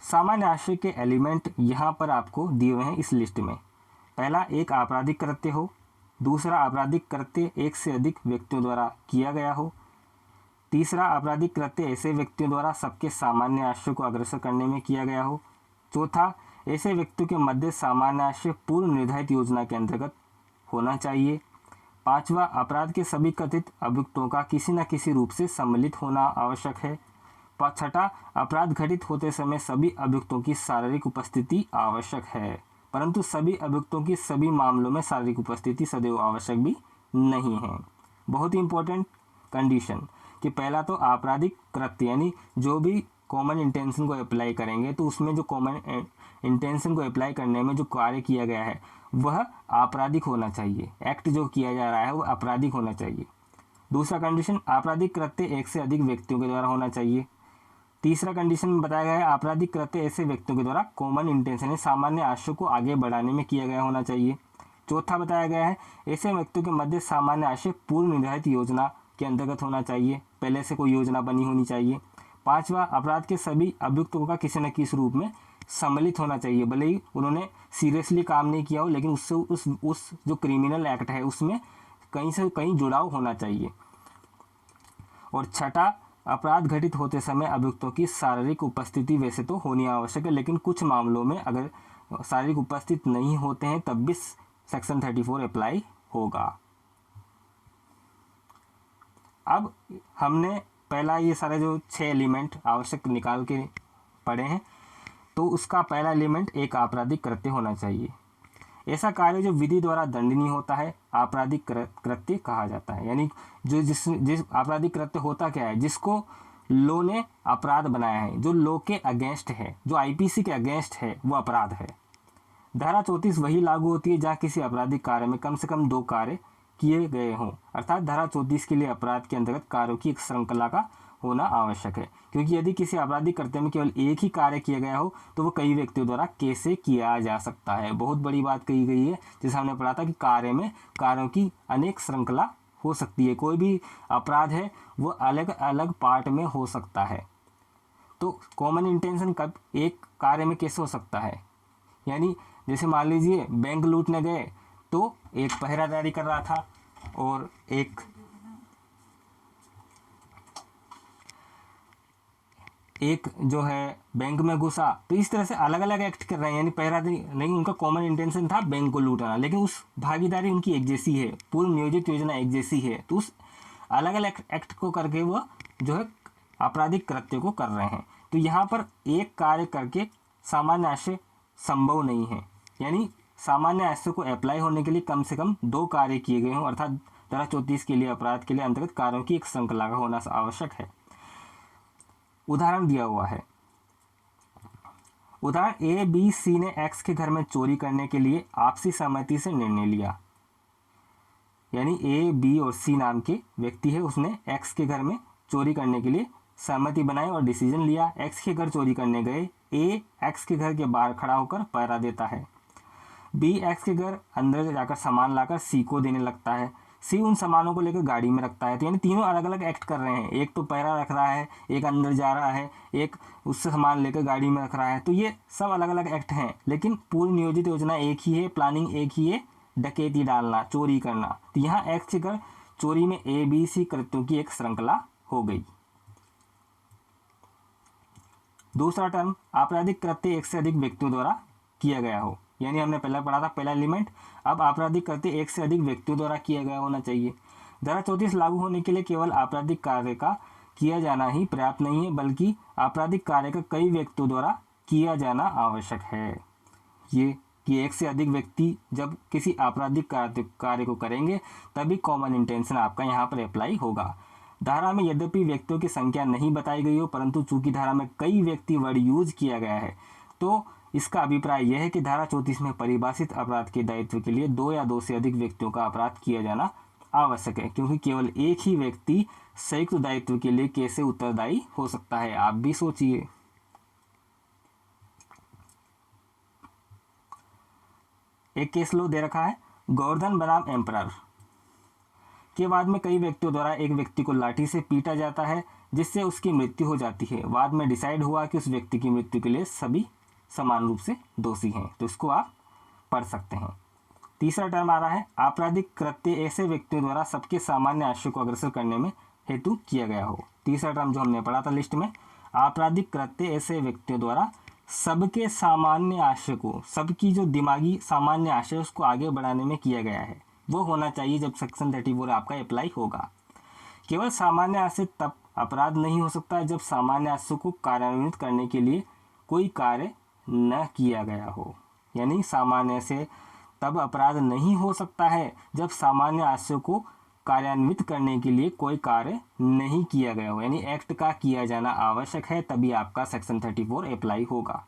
सामान्य आशय के एलिमेंट यहाँ पर आपको दिए हुए हैं इस लिस्ट में। पहला, एक आपराधिक कृत्य हो। दूसरा, आपराधिक कृत्य एक से अधिक व्यक्तियों द्वारा किया गया हो। तीसरा, आपराधिक कृत्य ऐसे व्यक्तियों द्वारा सबके सामान्य आशय को अग्रसर करने में किया गया हो। चौथा, ऐसे व्यक्तियों के मध्य सामान्य आशय पूर्व निर्धारित योजना के अंतर्गत होना चाहिए। पांचवा, अपराध के सभी कथित अभियुक्तों का किसी न किसी रूप से सम्मिलित होना आवश्यक है। छठा, अपराध घटित होते समय सभी अभियुक्तों की शारीरिक उपस्थिति आवश्यक है, परंतु सभी अभियुक्तों की सभी मामलों में शारीरिक उपस्थिति सदैव आवश्यक भी नहीं है। बहुत ही इंपॉर्टेंट कंडीशन कि पहला तो आपराधिक कृत्य यानी जो भी कॉमन इंटेंशन को अप्लाई करेंगे तो उसमें जो कॉमन इंटेंशन को अप्लाई करने में जो कार्य किया गया है वह आपराधिक होना चाहिए। एक्ट जो किया जा रहा है वो आपराधिक होना चाहिए। दूसरा कंडीशन, आपराधिक कृत्य एक से अधिक व्यक्तियों के द्वारा होना चाहिए। तीसरा कंडीशन में बताया गया है आपराधिक कृत्य ऐसे व्यक्तियों के द्वारा कॉमन इंटेंशन सामान्य आशय को आगे बढ़ाने में किया गया होना चाहिए। चौथा बताया गया है ऐसे व्यक्तियों के मध्य सामान्य आशय पूर्व निर्धारित योजना के अंतर्गत होना चाहिए, पहले से कोई योजना बनी होनी चाहिए। पांचवा, अपराध के सभी अभियुक्तों का किसी न किसी रूप में सम्मिलित होना चाहिए, भले ही उन्होंने सीरियसली काम नहीं किया हो लेकिन उससे उस जो क्रिमिनल एक्ट है उसमें कहीं से कहीं जुड़ाव होना चाहिए। और छठा, अपराध घटित होते समय अभियुक्तों की शारीरिक उपस्थिति वैसे तो होनी आवश्यक है, लेकिन कुछ मामलों में अगर शारीरिक उपस्थित नहीं होते हैं तब भी सेक्शन 34 अप्लाई होगा। अब हमने पहला ये सारे जो 6 एलिमेंट आवश्यक निकाल के पढ़े हैं, तो उसका पहला एलिमेंट एक आपराधिक कृत्य होना चाहिए। ऐसा कार्य जो विधि द्वारा दंडनीय होता है आपराधिक कृत्य कहा जाता है। यानी जो जिस आपराधिक कृत्य होता क्या है, जिसको लॉ ने अपराध बनाया है, जो लॉ के अगेंस्ट है, जो आईपीसी के अगेंस्ट है, वो अपराध है। धारा 34 वही लागू होती है जहाँ किसी आपराधिक कार्य में कम से कम 2 कार्य किए गए हों, अर्थात धारा 34 के लिए अपराध के अंतर्गत कार्यों की एक श्रृंखला का होना आवश्यक है, क्योंकि यदि किसी आपराधिक कृत्य में केवल एक ही कार्य किया गया हो तो वो कई व्यक्तियों द्वारा कैसे किया जा सकता है। बहुत बड़ी बात कही गई है, जैसे हमने पढ़ा था कि कार्य में कार्यों की अनेक श्रृंखला हो सकती है, कोई भी अपराध है वो अलग अलग पार्ट में हो सकता है। तो कॉमन इंटेंशन कब एक कार्य में कैसे हो सकता है, यानी जैसे मान लीजिए बैंक लूटने गए तो एक पहरादारी कर रहा था और एक जो है बैंक में घुसा, तो इस तरह से अलग अलग एक्ट कर रहे हैं, यानी पहरादारी नहीं, उनका कॉमन इंटेंशन था बैंक को लूटना, लेकिन उस भागीदारी उनकी एक जैसी है, पूर्व नियोजित योजना एक जैसी है, तो उस अलग अलग एक्ट को करके वो जो है आपराधिक कृत्य को कर रहे हैं। तो यहाँ पर एक कार्य करके सामान्य आशय संभव नहीं है, यानी सामान्य आशय को अप्लाई होने के लिए कम से कम 2 कार्य किए गए हों, अर्थात धारा 34 के लिए अपराध के लिए अंतर्गत कार्यों की एक श्रृंखला का होना आवश्यक है। उदाहरण दिया हुआ है, उदाहरण ए बी सी ने एक्स के घर में चोरी करने के लिए आपसी सहमति से निर्णय लिया, यानी ए बी और सी नाम के व्यक्ति है, उसने एक्स के घर में चोरी करने के लिए सहमति बनाई और डिसीजन लिया। एक्स के घर चोरी करने गए, ए एक्स के घर के बाहर खड़ा होकर पहरा देता है, बी एक्स के घर अंदर जाकर सामान लाकर सी को देने लगता है, सी उन सामानों को लेकर गाड़ी में रखता है। तो यानी तीनों अलग अलग एक्ट कर रहे हैं, एक तो पहरा रख रहा है, एक अंदर जा रहा है, एक उससे सामान लेकर गाड़ी में रख रहा है। तो ये सब अलग अलग एक्ट हैं, लेकिन पूर्व नियोजित योजना एक ही है, प्लानिंग एक ही है, डकैती डालना, चोरी करना। तो यहाँ एक्स के घर चोरी में ए बी सी कृत्यों की एक श्रृंखला हो गई। दूसरा टर्म, आपराधिक कृत्य एक से अधिक व्यक्तियों द्वारा किया गया हो, यानी हमने पहला पढ़ा था पहला एलिमेंट। अब आपराधिक कृत्य एक से अधिक व्यक्तियों द्वारा किया गया होना चाहिए। धारा 34 लागू होने के लिए केवल आपराधिक कार्य का किया जाना ही पर्याप्त नहीं है, बल्कि आपराधिक कार्य का कई व्यक्तियों द्वारा किया जाना आवश्यक है। ये कि एक से अधिक व्यक्ति जब किसी आपराधिक कार्य को करेंगे तभी कॉमन इंटेंशन आपका यहाँ पर अप्लाई होगा। धारा में यद्यपि व्यक्तियों की संख्या नहीं बताई गई हो, परंतु चूंकि धारा में कई व्यक्ति वर्ड यूज किया गया है, तो इसका अभिप्राय यह है कि धारा 34 में परिभाषित अपराध के दायित्व के लिए 2 या 2 से अधिक व्यक्तियों का अपराध किया जाना आवश्यक है, क्योंकि केवल एक ही व्यक्ति संयुक्त दायित्व के लिए कैसे उत्तरदायी हो सकता है, आप भी सोचिए। एक केस लो दे रखा है, गोवर्धन बनाम एम्परर के वाद में कई व्यक्तियों द्वारा एक व्यक्ति को लाठी से पीटा जाता है, जिससे उसकी मृत्यु हो जाती है। वाद में डिसाइड हुआ कि उस व्यक्ति की मृत्यु के लिए सभी समान रूप से दोषी हैं, तो इसको आप पढ़ सकते हैं। तीसरा टर्म आ रहा है, आपराधिक कृत्य ऐसे व्यक्तियों द्वारा सबके सामान्य आशय को अग्रसर करने में हेतु किया गया हो। तीसरा टर्म जो हमने पढ़ा था लिस्ट में, आपराधिक कृत्य ऐसे व्यक्तियों द्वारा सबके सामान्य आशय को, सबकी जो दिमागी सामान्य आशय उसको आगे बढ़ाने में किया गया है, वो होना चाहिए जब सेक्शन 34 आपका अप्लाई होगा। केवल सामान्य आशय तब अपराध नहीं हो सकता है जब सामान्य आशय को कार्यान्वित करने के लिए कोई कार्य न किया गया हो। यानी सामान्य से तब अपराध नहीं हो सकता है जब सामान्य आशय को कार्यान्वित करने के लिए कोई कार्य नहीं किया गया हो, यानी एक्ट का किया जाना आवश्यक है, तभी आपका सेक्शन 34 अप्लाई होगा।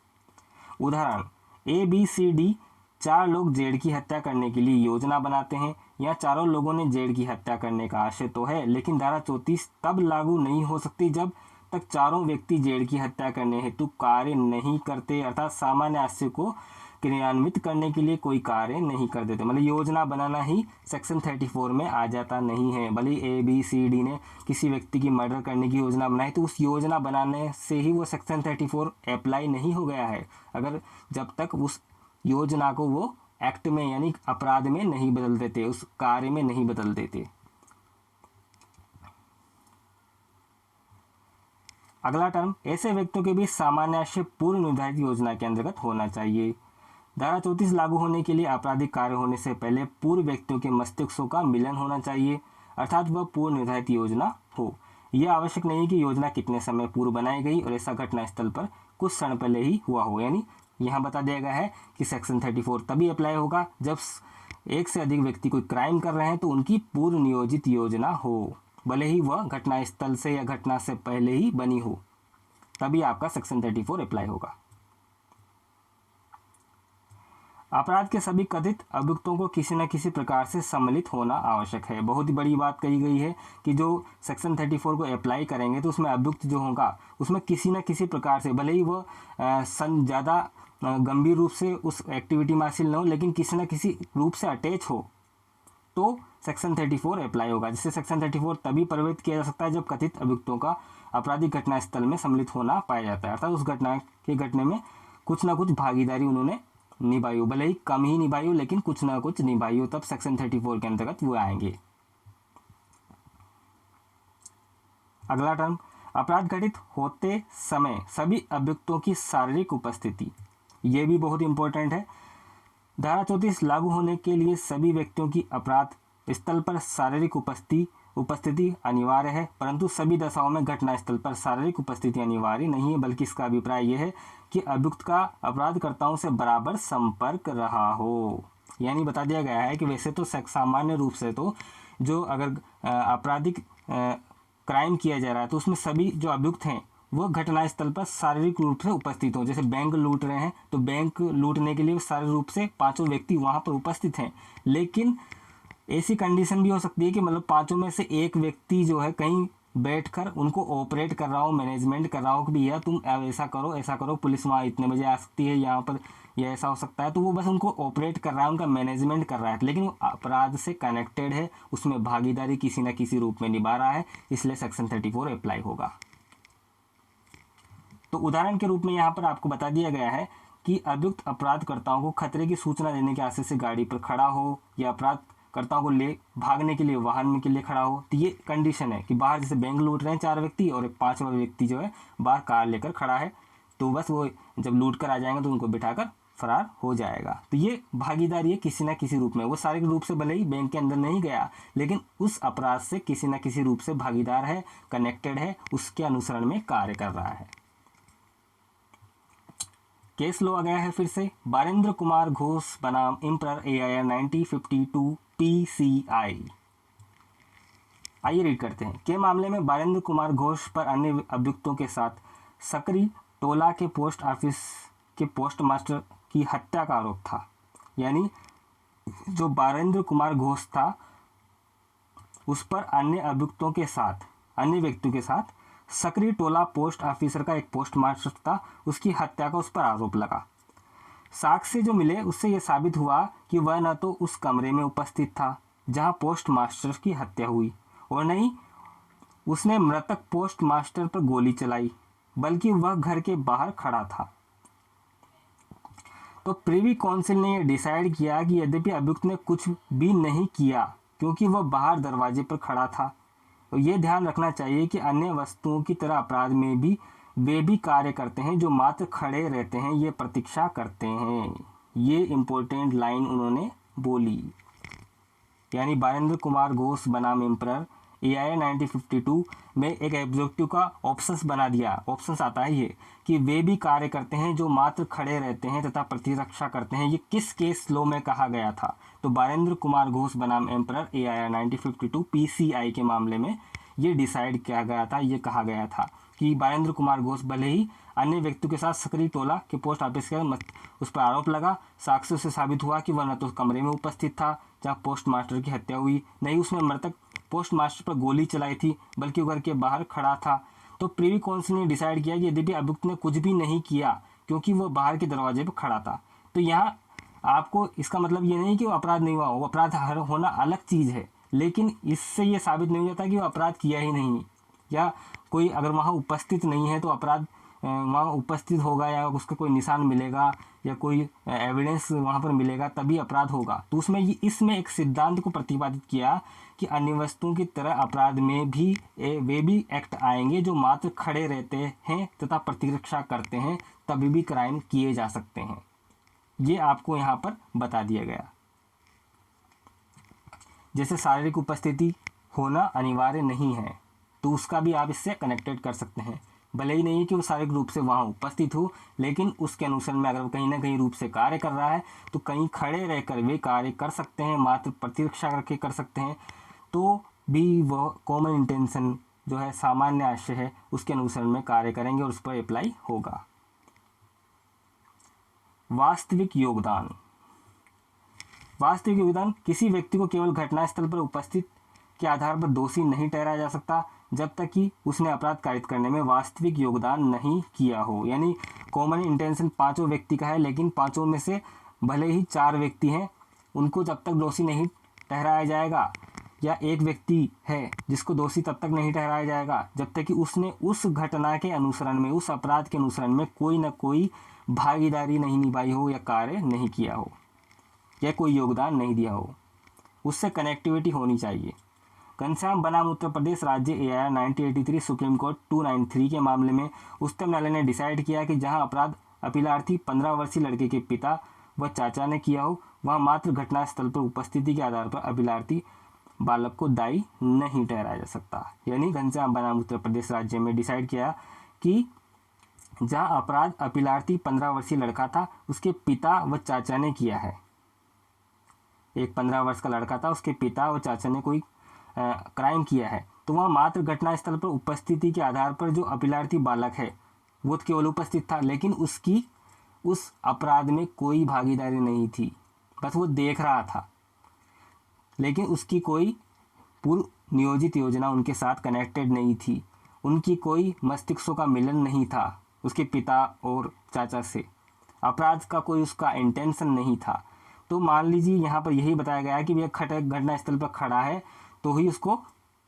उदाहरण, ABCD 4 लोग जेड की हत्या करने के लिए योजना बनाते हैं। यहाँ चारों लोगों ने जेड की हत्या करने का आशय तो है, लेकिन धारा 34 तब लागू नहीं हो सकती जब तक चारों व्यक्ति जेड की हत्या करने हेतु कार्य नहीं करते, अर्थात सामान्य आशय को क्रियान्वित करने के लिए कोई कार्य नहीं कर देते। मतलब योजना बनाना ही सेक्शन 34 में आ जाता नहीं है। भले ABCD ने किसी व्यक्ति की मर्डर करने की योजना बनाई, तो उस योजना बनाने से ही वो सेक्शन 34 अप्लाई नहीं हो गया है, अगर जब तक उस योजना को वो एक्ट में यानी अपराध में नहीं बदल देते, उस कार्य में नहीं बदल देते। अगला टर्म, ऐसे व्यक्तियों के बीच सामान्य आशय पूर्व निर्धारित योजना के अंतर्गत होना चाहिए। धारा 34 लागू होने के लिए आपराधिक कार्य होने से पहले पूर्व व्यक्तियों के मस्तिष्कों का मिलन होना चाहिए, अर्थात वह पूर्व निर्धारित योजना हो। यह आवश्यक नहीं कि योजना कितने समय पूर्व बनाई गई और ऐसा घटना स्थल पर कुछ क्षण पहले ही हुआ हो। यानी यहाँ बता दिया गया है कि सेक्शन 34 तभी अप्लाई होगा जब एक से अधिक व्यक्ति कोई क्राइम कर रहे हैं तो उनकी पूर्व नियोजित योजना हो, भले ही वह घटना स्थल से या घटना से पहले ही बनी हो, तभी आपका सेक्शन 34 अप्लाई होगा। अपराध के सभी कथित अभियुक्तों को किसी न किसी प्रकार से सम्मिलित होना आवश्यक है। बहुत ही बड़ी बात कही गई है कि जो सेक्शन 34 को अप्लाई करेंगे तो उसमें अभियुक्त जो होगा उसमें किसी न किसी प्रकार से, भले ही वो ज़्यादा गंभीर रूप से उस एक्टिविटी में हासिल न हो, लेकिन किसी न किसी रूप से अटैच हो, तो सेक्शन 34 अप्लाई होगा। जिससे सेक्शन 34 तभी प्रवृत्त किया जा सकता है जब कथित अभियुक्तों का आपराधिक घटना स्थल में सम्मिलित होना पाया जाता है, अर्थात उस घटना के घटने में कुछ ना कुछ भागीदारी उन्होंने निभाई हो, भले ही कम ही निभाई हो लेकिन कुछ ना कुछ निभाई हो, तब सेक्शन 34 के अंतर्गत वो आएंगे। अगला टर्म, अपराध घटित होते समय सभी अभियुक्तों की शारीरिक उपस्थिति, ये भी बहुत इंपॉर्टेंट है। धारा 34 लागू होने के लिए सभी व्यक्तियों की अपराध स्थल पर शारीरिक उपस्थिति अनिवार्य है, परंतु सभी दशाओं में घटना स्थल पर शारीरिक उपस्थिति अनिवार्य नहीं है, बल्कि इसका अभिप्राय यह है कि अभियुक्त का अपराधकर्ताओं से बराबर संपर्क रहा हो। यानी बता दिया गया है कि वैसे तो सामान्य रूप से तो जो अगर आपराधिक क्राइम किया जा रहा है तो उसमें सभी जो अभियुक्त हैं वो घटना स्थल पर शारीरिक रूप से उपस्थित हो। जैसे बैंक लूट रहे हैं तो बैंक लूटने के लिए शारीरिक रूप से 5 व्यक्ति वहाँ पर उपस्थित हैं, लेकिन ऐसी कंडीशन भी हो सकती है कि मतलब 5 में से एक व्यक्ति जो है कहीं बैठकर उनको ऑपरेट कर रहा हो, मैनेजमेंट कर रहा हो कि भैया तुम ऐसा करो, पुलिस वहाँ इतने बजे आ सकती है, यहाँ पर यह ऐसा हो सकता है, तो वो बस उनको ऑपरेट कर रहा है, उनका मैनेजमेंट कर रहा है, लेकिन वो अपराध से कनेक्टेड है, उसमें भागीदारी किसी न किसी रूप में निभा रहा है, इसलिए सेक्शन 34 अप्लाई होगा। तो उदाहरण के रूप में यहाँ पर आपको बता दिया गया है कि अभियुक्त अपराधकर्ताओं को खतरे की सूचना देने के आशय से गाड़ी पर खड़ा हो या अपराधकर्ताओं को ले भागने के लिए वाहन के लिए खड़ा हो, तो ये कंडीशन है कि बाहर जैसे बैंक लूट रहे हैं 4 व्यक्ति और एक 5वां व्यक्ति जो है बाहर कार लेकर खड़ा है, तो बस वो जब लूट कर आ जाएंगे तो उनको बिठाकर फरार हो जाएगा। तो ये भागीदारी है किसी न किसी रूप में, वो शारीरिक रूप से भले ही बैंक के अंदर नहीं गया, लेकिन उस अपराध से किसी न किसी रूप से भागीदार है, कनेक्टेड है, उसके अनुसरण में कार्य कर रहा है। केस लो आ गया है फिर से, बारेंद्र कुमार घोष बनाम एम्परर AIR 1952 PCI। आइए रीड करते हैं। के मामले में बारेंद्र कुमार घोष पर अन्य अभियुक्तों के साथ सकरी टोला के पोस्ट ऑफिस के पोस्टमास्टर की हत्या का आरोप था। यानी जो बारेंद्र कुमार घोष था उस पर अन्य अभियुक्तों के साथ, अन्य व्यक्तियों के साथ सकरी टोला पोस्ट ऑफिसर का एक पोस्टमास्टर था, उसकी हत्या का उस पर आरोप लगा। साक्ष्य जो मिले उससे यह साबित हुआ कि वह न तो उस कमरे में उपस्थित था जहां पोस्टमास्टर की हत्या हुई और नहीं उसने मृतक पोस्टमास्टर पर गोली चलाई, बल्कि वह घर के बाहर खड़ा था। तो प्रिवी काउंसिल ने यह डिसाइड किया कि यद्यपि अभियुक्त ने कुछ भी नहीं किया क्योंकि वह बाहर दरवाजे पर खड़ा था, तो ये ध्यान रखना चाहिए कि अन्य वस्तुओं की तरह अपराध में भी वे भी कार्य करते हैं जो मात्र खड़े रहते हैं, ये प्रतीक्षा करते हैं। ये इम्पोर्टेंट लाइन उन्होंने बोली। यानी बारेंद्र कुमार घोष बनाम एम्परर AIR 1952 में एक ऑब्जेक्टिव का ऑप्शंस बना दिया। ऑप्शंस आता है ये कि वे भी कार्य करते हैं जो मात्र खड़े रहते हैं तथा प्रतिरक्षा करते हैं। ये किस केस लॉ में कहा गया था? तो बारेंद्र कुमार घोष बनाम एम्परर AIR 1952 PCI के मामले में ये डिसाइड किया गया था, ये कहा गया था कि बारेंद्र कुमार घोष भले ही अन्य व्यक्तियों के साथ सकरी टोला के पोस्ट ऑफिस के उस पर आरोप लगा, साक्ष्यों से साबित हुआ कि वह न तो कमरे में उपस्थित था जहाँ पोस्टमास्टर की हत्या हुई, नहीं उसने मृतक पोस्टमास्टर पर गोली चलाई थी, बल्कि घर के बाहर खड़ा था। तो प्रिवी काउंसिल ने डिसाइड किया कि यद्यपि अभियुक्त ने कुछ भी नहीं किया क्योंकि वह बाहर के दरवाजे पर खड़ा था। तो यहाँ आपको इसका मतलब ये नहीं कि वो अपराध नहीं हुआ, वो अपराध होना अलग चीज़ है, लेकिन इससे ये साबित नहीं हो जाता कि वो अपराध किया ही नहीं, या कोई अगर वहाँ उपस्थित नहीं है तो अपराध वहाँ उपस्थित होगा या उसका कोई निशान मिलेगा या कोई एविडेंस वहाँ पर मिलेगा तभी अपराध होगा। तो उसमें इसमें एक सिद्धांत को प्रतिपादित किया कि अन्य वस्तुओं की तरह अपराध में भी वे भी एक्ट आएंगे जो मात्र खड़े रहते हैं तथा प्रतिरक्षा करते हैं, तभी भी क्राइम किए जा सकते हैं। ये आपको यहाँ पर बता दिया गया। जैसे शारीरिक उपस्थिति होना अनिवार्य नहीं है, तो उसका भी आप इससे कनेक्टेड कर सकते हैं। भले ही नहीं है कि वो शारीरिक रूप से वहाँ उपस्थित हो, लेकिन उसके अनुसार में अगर वो कहीं ना कहीं रूप से कार्य कर रहा है तो कहीं खड़े रहकर वे कार्य कर सकते हैं, मात्र प्रतिरक्षा करके कर सकते हैं, तो भी वह कॉमन इंटेंशन जो है, सामान्य आशय है, उसके अनुसार में कार्य करेंगे और उस पर अप्लाई होगा। वास्तविक योगदान। वास्तविक योगदान किसी व्यक्ति को केवल घटनास्थल पर उपस्थित के आधार पर दोषी नहीं ठहराया जा सकता जब तक कि उसने अपराध कारित करने में वास्तविक योगदान नहीं किया हो। यानी कॉमन इंटेंशन पांचों व्यक्ति का है, लेकिन पांचों में से भले ही 4 व्यक्ति हैं, उनको जब तक दोषी नहीं ठहराया जाएगा, या एक व्यक्ति है जिसको दोषी तब तक नहीं ठहराया जाएगा जब तक कि उसने उस घटना के अनुसरण में, उस अपराध के अनुसरण में कोई न कोई भागीदारी नहीं निभाई हो या कार्य नहीं किया हो या कोई योगदान नहीं दिया हो, उससे कनेक्टिविटी होनी चाहिए। घनश्याम बनाम उत्तर प्रदेश राज्य AIR 1983 सुप्रीम कोर्ट 293 के मामले में उच्चतम न्यायालय ने डिसाइड किया कि जहां अपराध अपीलार्थी 15 वर्षीय लड़के के पिता व चाचा ने किया हो, वहां मात्र घटनास्थल पर उपस्थिति के आधार पर अपीलार्थी बालक को दायी नहीं ठहराया जा सकता। यानी घनश्याम बनाम उत्तर प्रदेश राज्य में डिसाइड किया कि जहां अपराध अपीलार्थी 15 वर्षीय लड़का था, उसके पिता व चाचा ने किया है, एक 15 वर्ष का लड़का था, उसके पिता व चाचा ने कोई क्राइम किया है, तो वह मात्र घटनास्थल पर उपस्थिति के आधार पर जो अपीलार्थी बालक है वो केवल उपस्थित था, लेकिन उसकी उस अपराध में कोई भागीदारी नहीं थी, बस वो देख रहा था, लेकिन उसकी कोई पूर्व नियोजित योजना उनके साथ कनेक्टेड नहीं थी, उनकी कोई मस्तिष्कों का मिलन नहीं था उसके पिता और चाचा से, अपराध का कोई उसका इंटेंशन नहीं था। तो मान लीजिए यहाँ पर यही बताया गया है कि वह घटनास्थल पर खड़ा है तो ही उसको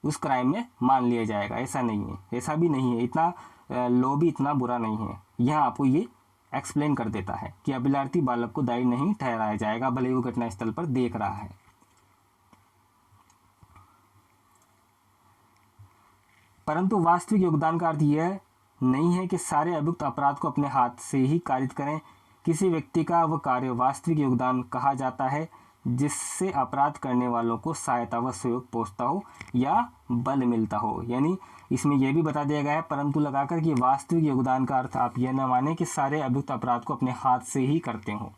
उस क्राइम में मान लिया जाएगा। ऐसा नहीं है, ऐसा भी नहीं है, इतना लॉ भी इतना बुरा नहीं है। यहाँ आपको ये एक्सप्लेन कर देता है कि अपीलार्थी बालक को दायी नहीं ठहराया जाएगा भले ही वो घटनास्थल पर देख रहा है। परंतु वास्तविक योगदान का अर्थ यह नहीं है कि सारे अभियुक्त अपराध को अपने हाथ से ही कारित करें, किसी व्यक्ति का वह कार्य वास्तविक योगदान कहा जाता है जिससे अपराध करने वालों को सहायता व सहयोग पहुंचता हो या बल मिलता हो। यानी इसमें यह भी बता दिया गया है परंतु लगाकर कि वास्तविक योगदान का अर्थ आप यह न माने कि सारे अभियुक्त अपराध को अपने हाथ से ही करते हो।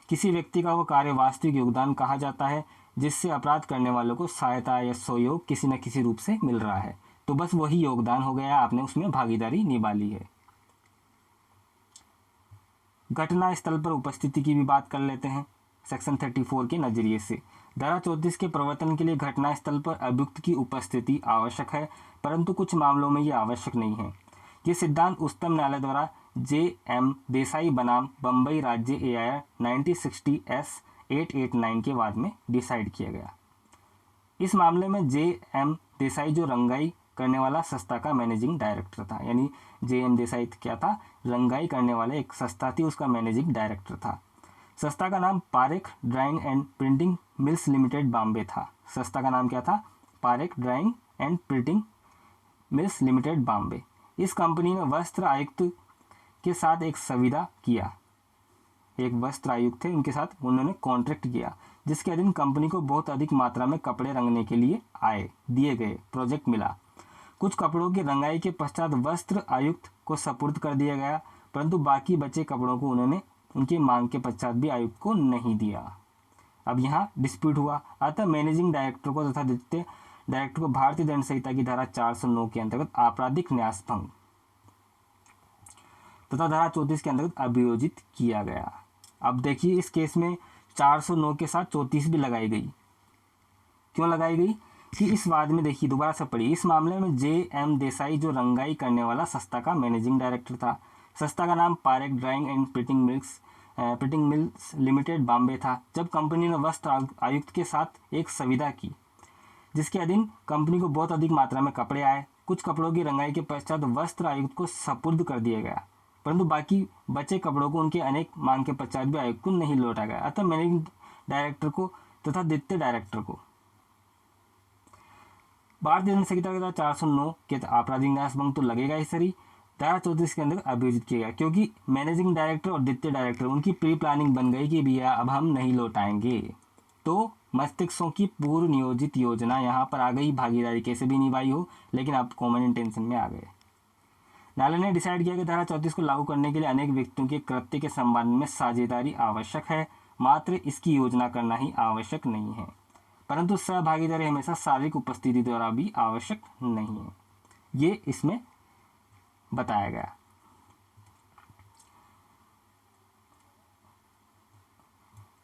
किसी व्यक्ति का वो कार्य वास्तविक योगदान कहा जाता है जिससे अपराध करने वालों को सहायता या सहयोग किसी न किसी रूप से मिल रहा है, तो बस वही योगदान हो गया, आपने उसमें भागीदारी निभा ली है। घटना स्थल पर उपस्थिति की भी बात कर लेते हैं सेक्शन 34 के नजरिए से। धारा 34 के प्रवर्तन के लिए घटना स्थल पर अभियुक्त की उपस्थिति आवश्यक है, परंतु कुछ मामलों में यह आवश्यक नहीं है। ये सिद्धांत उच्चतम न्यायालय द्वारा J.M. देसाई बनाम बम्बई राज्य AIR 1960 S 889 के बाद में डिसाइड किया गया। इस मामले में J.M. देसाई जो रंगाई करने वाला संस्था का मैनेजिंग डायरेक्टर था, यानी J.M. देसाई क्या था, रंगाई करने वाले एक संस्था थी, उसका मैनेजिंग डायरेक्टर था। संस्था का नाम Parekh drawing and printing mills limited Bombay था। संस्था का नाम क्या था, Parekh drawing and printing mills limited Bombay. इस कंपनी ने वस्त्र आयुक्त के साथ एक संविदा किया, एक वस्त्र आयुक्त थे, उनके साथ उन्होंने कॉन्ट्रैक्ट किया जिसके अधीन कंपनी को बहुत अधिक मात्रा में कपड़े रंगने के लिए दिए गए प्रोजेक्ट मिला। कुछ कपड़ों की रंगाई के पश्चात वस्त्र आयुक्त को सुपुर्द कर दिया गया, परंतु बाकी बचे कपड़ों को उन्होंने उनकी मांग के पश्चात भी आयुक्त को नहीं दिया। अब यहाँ डिस्प्यूट हुआ, अतः मैनेजिंग डायरेक्टर को तथा द्वितीय डायरेक्टर को भारतीय दंड संहिता की धारा 409 के अंतर्गत आपराधिक न्यास भंग तथा धारा 34 के अंतर्गत अभियोजित किया गया। अब देखिए इस केस में 409 के साथ 34 भी लगाई गई। क्यों लगाई गई कि इस वाद में देखिए दोबारा से पढ़िए, इस मामले में J.M. देसाई जो रंगाई करने वाला संस्था का मैनेजिंग डायरेक्टर था। संस्था का नाम Parekh drawing and printing mills limited Bombay था। जब कंपनी ने वस्त्र आयुक्त के साथ एक संविदा की जिसके अधीन कंपनी को बहुत अधिक मात्रा में कपड़े आए, कुछ कपड़ों की रंगाई के पश्चात वस्त्र आयुक्त को सुपुर्द कर दिया गया, परंतु बाकी बचे कपड़ों को उनके अनेक मांग के पश्चात भी आयुक्त को नहीं लौटा गया। अतः मैनेजिंग डायरेक्टर को तथा द्वितीय डायरेक्टर को भारतीय दंड संहिता की धारा 409 के आपराधिक न्यास भंग तो लगेगा ही सही, धारा 34 के अंदर अभियोजित किया गया क्योंकि मैनेजिंग डायरेक्टर और द्वितीय डायरेक्टर उनकी प्री प्लानिंग बन गई कि भैया अब हम नहीं लौटाएंगे, तो मस्तिष्कों की पूर्व नियोजित योजना यहाँ पर आ गई, भागीदारी कैसे भी निभाई हो, लेकिन आप कॉमन इंटेंशन में आ गए। न्यायालय ने डिसाइड किया कि धारा 34 को लागू करने के लिए अनेक व्यक्तियों के कृत्य के संबंध में साझेदारी आवश्यक है, मात्र इसकी योजना करना ही आवश्यक नहीं है, परंतु सहभागीदारी हमेशा शारीरिक उपस्थिति द्वारा भी आवश्यक नहीं है, ये इसमें बताया गया।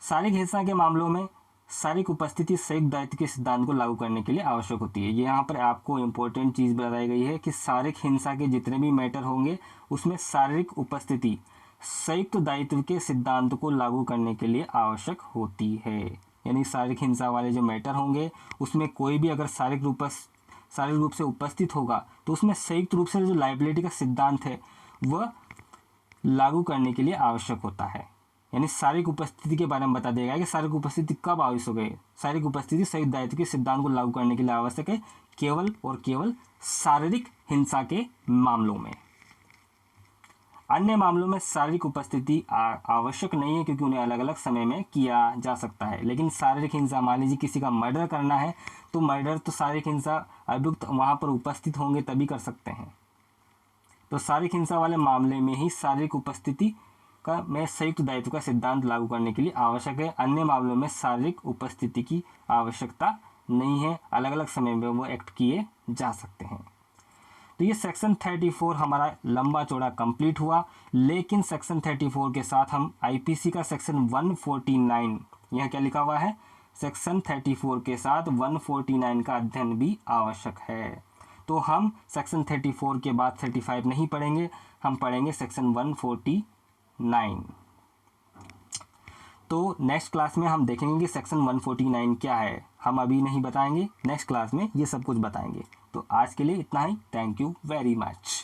शारीरिक हिंसा के मामलों में शारीरिक उपस्थिति संयुक्त दायित्व के सिद्धांत को लागू करने के लिए आवश्यक होती है। यहाँ पर आपको इम्पोर्टेंट चीज़ बताई गई है कि शारीरिक हिंसा के जितने भी मैटर होंगे उसमें शारीरिक उपस्थिति संयुक्त दायित्व के सिद्धांत को लागू करने के लिए आवश्यक होती है। यानी शारीरिक हिंसा वाले जो मैटर होंगे उसमें कोई भी अगर शारीरिक रूप से उपस्थित होगा तो उसमें संयुक्त रूप से जो लायबिलिटी का सिद्धांत है वह लागू करने के लिए आवश्यक होता है। यानी शारीरिक उपस्थिति के बारे में बता दिया गया कि शारीरिक उपस्थिति कब आवश्यक है। शारीरिक उपस्थिति संयुक्त दायित्व के सिद्धांत को लागू करने के लिए आवश्यक है केवल और केवल शारीरिक हिंसा के मामलों में। अन्य मामलों में शारीरिक उपस्थिति आवश्यक नहीं है क्योंकि उन्हें अलग अलग समय में किया जा सकता है। लेकिन शारीरिक हिंसा, मान लीजिए किसी का मर्डर करना है तो मर्डर तो शारीरिक हिंसा अभियुक्त वहाँ पर उपस्थित होंगे तभी कर सकते हैं। तो शारीरिक हिंसा वाले मामले में ही शारीरिक उपस्थिति का में संयुक्त दायित्व का सिद्धांत लागू करने के लिए आवश्यक है। अन्य मामलों में शारीरिक उपस्थिति की आवश्यकता नहीं है, अलग अलग समय में वो एक्ट किए जा सकते हैं। तो ये सेक्शन 34 हमारा लंबा चौड़ा कंप्लीट हुआ, लेकिन सेक्शन 34 के साथ हम आईपीसी का सेक्शन 149, यहाँ क्या लिखा हुआ है, सेक्शन 34 के साथ 149 का अध्ययन भी आवश्यक है। तो हम सेक्शन 34 के बाद 35 नहीं पढ़ेंगे, हम पढ़ेंगे सेक्शन 149। तो नेक्स्ट क्लास में हम देखेंगे कि सेक्शन 149 क्या है। हम अभी नहीं बताएंगे, नेक्स्ट क्लास में ये सब कुछ बताएंगे। तो आज के लिए इतना ही। Thank you very much.